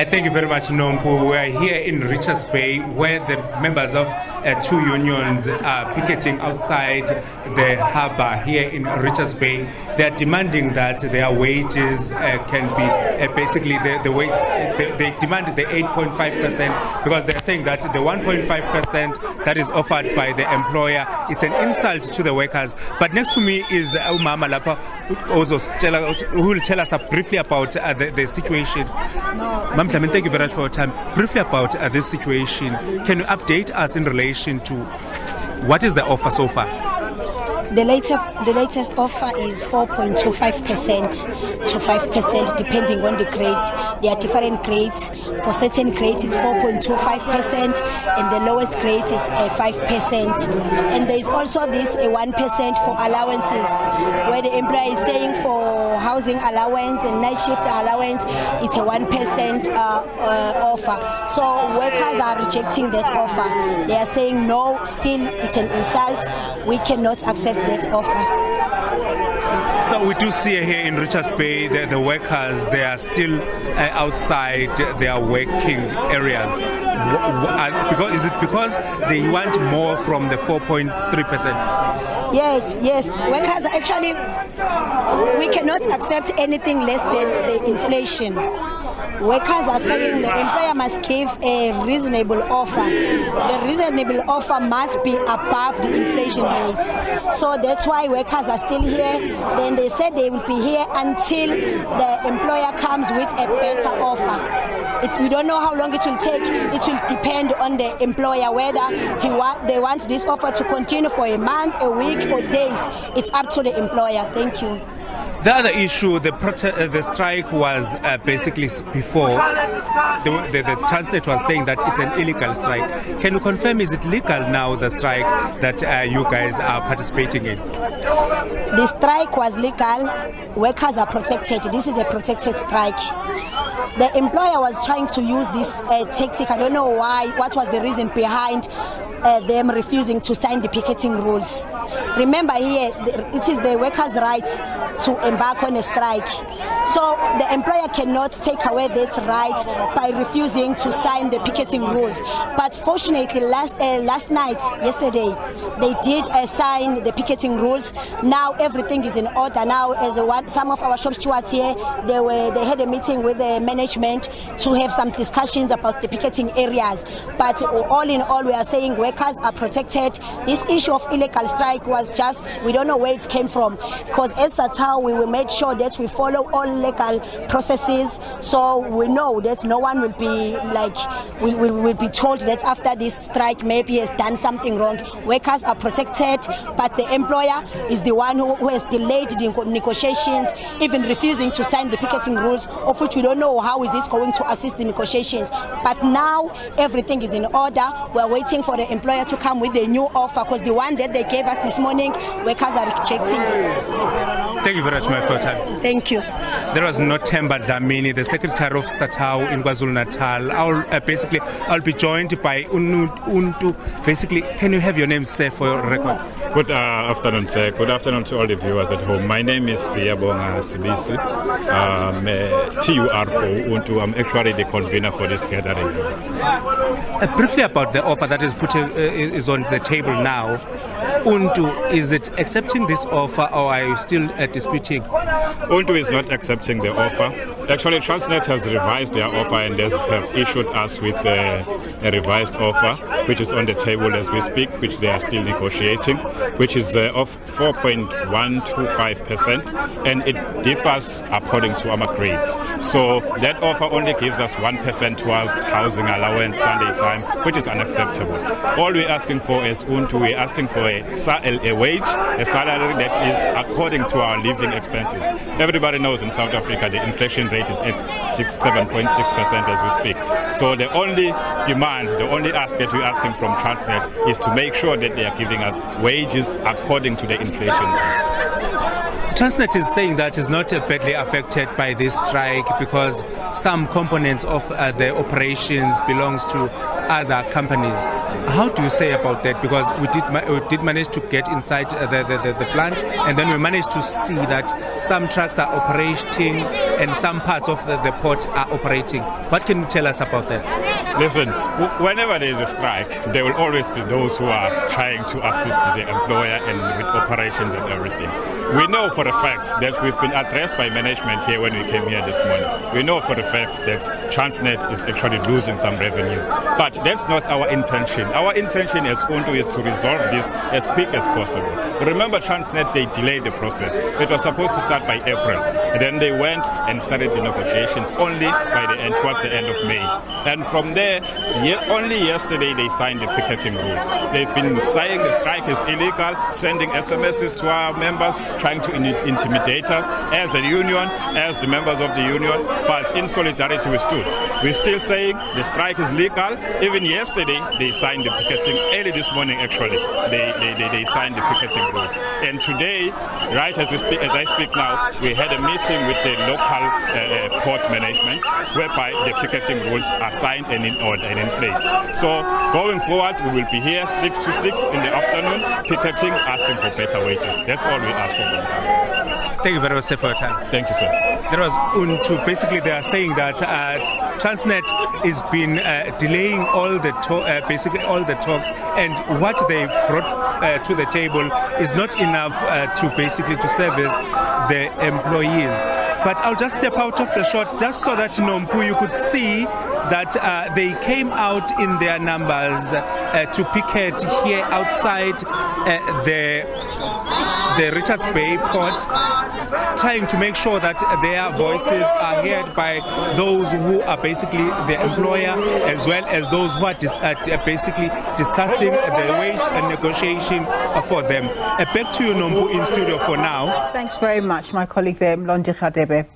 Thank you very much, Nompu. We are here in Richards Bay, where the members of two unions are picketing outside the harbour here in Richards Bay. They are demanding that their wages can be basically the wage. They demand the 8.5% because they're saying that the 1.5% that is offered by the employer, it's an insult to the workers. But next to me is Umama Lapa, who will tell us briefly about the situation. Ma'am, thank you very much for your time. Briefly about this situation, can you update us in relation to what is the offer so far? The latest offer is 4.25% to 5%, depending on the grade. There are different grades. For certain grades, it's 4.25%, and the lowest grade, it's 5%. And there is also this 1% for allowances, where the employer is saying for housing allowance and night shift allowance, it's a 1% offer. So workers are rejecting that offer. They are saying no, still it's an insult. We cannot accept that offer. So we do see here in Richards Bay the workers, they are still outside their working areas. Is it because they want more from the 4.3%? Yes. Workers actually, we cannot accept anything less than the inflation. Workers are saying the employer must give a reasonable offer. The reasonable offer must be above the inflation rate. So that's why workers are still here. Then they said they will be here until the employer comes with a better offer. We don't know how long it will take. It will depend on the employer whether they want this offer to continue for a month, a week, or days. It's up to the employer. Thank you. The other issue, the strike was basically before the Transnet was saying that it's an illegal strike. Can you confirm, is it legal now, the strike that you guys are participating in? The strike was legal. Workers are protected. This is a protected strike. The employer was trying to use this tactic. I don't know why. What was the reason behind them refusing to sign the picketing rules? Remember here, it is the workers' right to embark on a strike. So the employer cannot take away that right by refusing to sign the picketing rules. But fortunately, yesterday, they did sign the picketing rules. Now everything is in order. Now, some of our shop stewards here, they had a meeting with the management to have some discussions about the picketing areas. But all in all, we are saying workers are protected. This issue of illegal strike was just, we don't know where it came from, because as SATAL, we will make sure that we follow all legal processes, so we know that no one will be will be told that after this strike maybe has done something wrong. Workers are protected, but the employer is the one who has delayed the negotiations, even refusing to sign the picketing rules, of which we don't know how is it going to assist the negotiations. But now everything is in order. We're waiting for the employer to come with a new offer, because the one that they gave us this morning, workers are rejecting it. Thank you very much, my first time. Thank you. There was Nothemba Dlamini, the Secretary of SATAL in KwaZulu-Natal. I'll be joined by Untu. Basically, can you have your name, sir, for your record? Good afternoon, sir. Good afternoon to all the viewers at home. My name is Siyabonga SABC. TUR for Untu. I'm actually the convener for this gathering. Briefly about the offer that is on the table now. Untu, is it accepting this offer, or are you still disputing? Untu is not accepting the offer. Actually, Transnet has revised their offer and they have issued us with a revised offer, which is on the table as we speak, which they are still negotiating, which is of 4.125%, and it differs according to our grades. So that offer only gives us 1% towards housing allowance Sunday time, which is unacceptable. All we're asking for is Untu, we're asking for a wage, a salary that is according to our living expenses. Everybody knows in South Africa the inflation rate is at 7.6% as we speak. So the only demand, the only ask that we're asking from Transnet is to make sure that they are giving us wages according to the inflation rate. Transnet is saying that it's not badly affected by this strike because some components of the operations belongs to other companies. How do you say about that? Because we did manage to get inside the plant, and then we managed to see that some trucks are operating and some parts of the port are operating. What can you tell us about that? Listen, whenever there is a strike, there will always be those who are trying to assist the employer and with operations and everything. We know for a fact that we've been addressed by management here when we came here this morning. We know for the fact that Transnet is actually losing some revenue. But that's not our intention. Our intention as Untu is to resolve this as quick as possible. Remember, Transnet, they delayed the process. It was supposed to start by April. And then they went and started the negotiations only by the end, towards the end of May. And from there, only yesterday they signed the picketing rules. They've been saying the strike is illegal, sending SMSs to our members, trying to intimidate us as a union, as the members of the union. But in solidarity we stood. We're still saying the strike is legal. Even yesterday they signed the picketing. Early this morning actually they signed the picketing rules. And today, right as I speak now, we had a meeting with the local port management whereby the picketing rules are signed and in order and in place. So going forward, we will be here 6 to 6 in the afternoon, picketing, asking for better wages. That's all we ask for from the council. Thank you very much, sir, for your time. Thank you, sir. That was Untu. Basically, they are saying that Transnet has been delaying basically all the talks, and what they brought to the table is not enough to service the employees. But I'll just step out of the shot just so that Nompu, you could see that they came out in their numbers to picket here outside the Richards Bay port, trying to make sure that their voices are heard by those who are basically the employer, as well as those who are basically discussing the wage and negotiation for them. Back to you, Nompu, in studio for now. Thanks very much, my colleague there, Mlondi Radebe.